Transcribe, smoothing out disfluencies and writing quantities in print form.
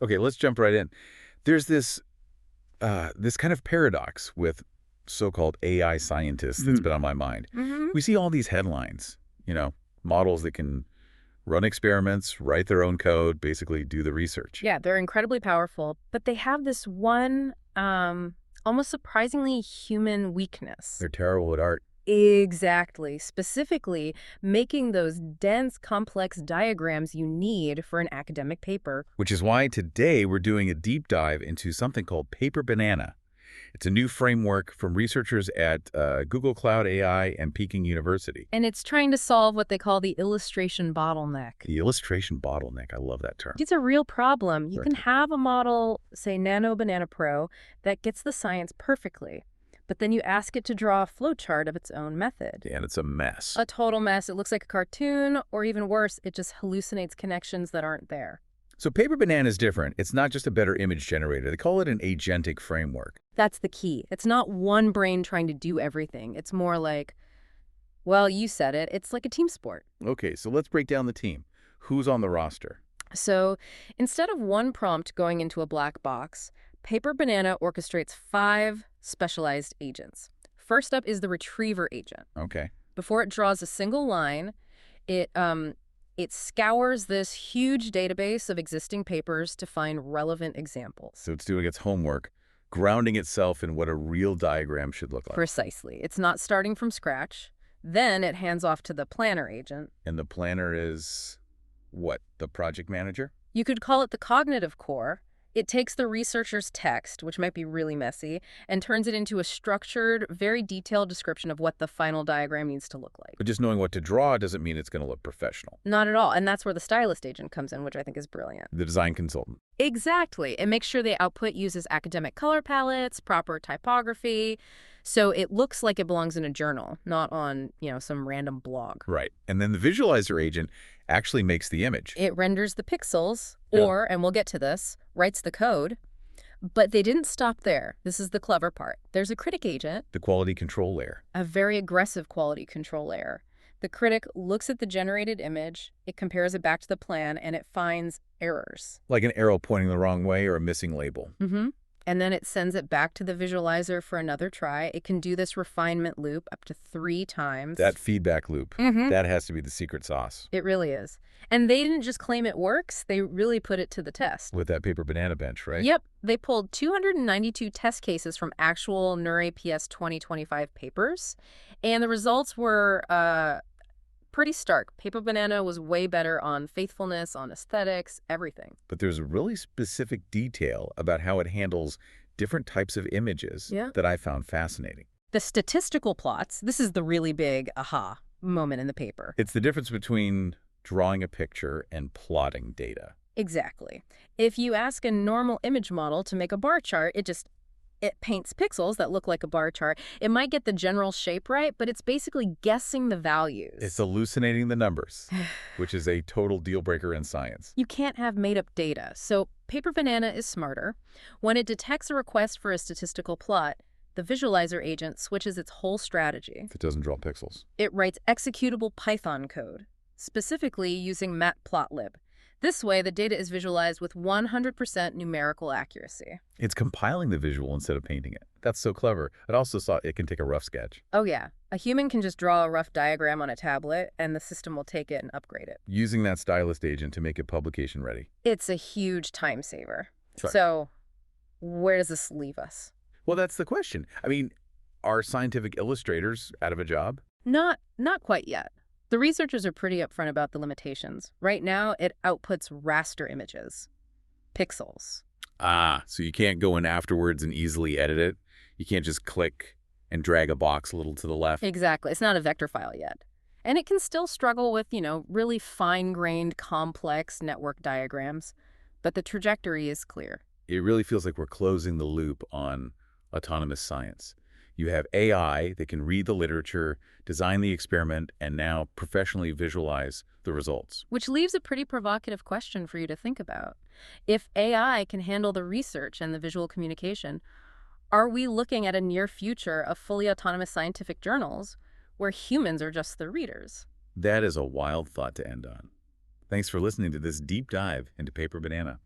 Okay, let's jump right in. There's this kind of paradox with so-called AI scientists that's been on my mind. Mm-hmm. We see all these headlines, models that can run experiments, write their own code, basically do the research. Yeah, they're incredibly powerful, but they have this one almost surprisingly human weakness. They're terrible at art. Exactly. Specifically, making those dense, complex diagrams you need for an academic paper. Which is why today we're doing a deep dive into something called PaperBanana. It's a new framework from researchers at Google Cloud AI and Peking University. And it's trying to solve what they call the illustration bottleneck. The illustration bottleneck, I love that term. It's a real problem. You Right. can have a model, say Nano Banana Pro, that gets the science perfectly. But then you ask it to draw a flowchart of its own method. And it's a mess. A total mess. It looks like a cartoon, or even worse, it just hallucinates connections that aren't there. So PaperBanana is different. It's not just a better image generator. They call it an agentic framework. That's the key. It's not one brain trying to do everything. It's more like, well, you said it. It's like a team sport. Okay, so let's break down the team. Who's on the roster? So instead of one prompt going into a black box, PaperBanana orchestrates 5 specialized agents. First up is the retriever agent. Okay. Before it draws a single line, it scours this huge database of existing papers to find relevant examples. So it's doing its homework, grounding itself in what a real diagram should look like. Precisely. It's not starting from scratch. Then it hands off to the planner agent. And the planner is what? The project manager? You could call it the cognitive core. It takes the researcher's text, which might be really messy, and turns it into a structured, very detailed description of what the final diagram needs to look like. But just knowing what to draw doesn't mean it's going to look professional. Not at all. And that's where the stylist agent comes in, which I think is brilliant. The design consultant. Exactly. It makes sure the output uses academic color palettes, proper typography, so it looks like it belongs in a journal, not on, some random blog. Right. And then the visualizer agent actually makes the image. It renders the pixels, Yeah. or, and we'll get to this, writes the code. But they didn't stop there. This is the clever part. There's a critic agent, The quality control layer. a very aggressive quality control layer. The critic looks at the generated image, it compares it back to the plan, and it finds errors. Like an arrow pointing the wrong way or a missing label. And then it sends it back to the visualizer for another try. It can do this refinement loop up to 3 times. That feedback loop, that has to be the secret sauce. It really is. And they didn't just claim it works, they really put it to the test. With that PaperBanana bench, right? Yep. They pulled 292 test cases from actual NeurAPS 2025 papers, and the results were pretty stark. PaperBanana was way better on faithfulness, on aesthetics, everything. But there's a really specific detail about how it handles different types of images that I found fascinating. The statistical plots, this is the really big aha moment in the paper. It's the difference between drawing a picture and plotting data. Exactly. If you ask a normal image model to make a bar chart, it paints pixels that look like a bar chart. It might get the general shape right, but it's basically guessing the values. It's hallucinating the numbers, which is a total deal breaker in science. You can't have made-up data, so PaperBanana is smarter. When it detects a request for a statistical plot, the visualizer agent switches its whole strategy. If it doesn't draw pixels. It writes executable Python code, specifically using Matplotlib. This way, the data is visualized with 100% numerical accuracy. It's compiling the visual instead of painting it. That's so clever. I also saw it can take a rough sketch. Oh yeah, a human can just draw a rough diagram on a tablet, and the system will take it and upgrade it. Using that stylist agent to make it publication ready. It's a huge time saver. Right. So, where does this leave us? Well, that's the question. I mean, are scientific illustrators out of a job? Not quite yet. The researchers are pretty upfront about the limitations. Right now, it outputs raster images, pixels. Ah, so you can't go in afterwards and easily edit it? You can't just click and drag a box a little to the left? Exactly. It's not a vector file yet. And it can still struggle with, really fine-grained, complex network diagrams. But the trajectory is clear. It really feels like we're closing the loop on autonomous science. You have AI that can read the literature, design the experiment, and now professionally visualize the results. Which leaves a pretty provocative question for you to think about. If AI can handle the research and the visual communication, are we looking at a near future of fully autonomous scientific journals where humans are just the readers? That is a wild thought to end on. Thanks for listening to this deep dive into PaperBanana.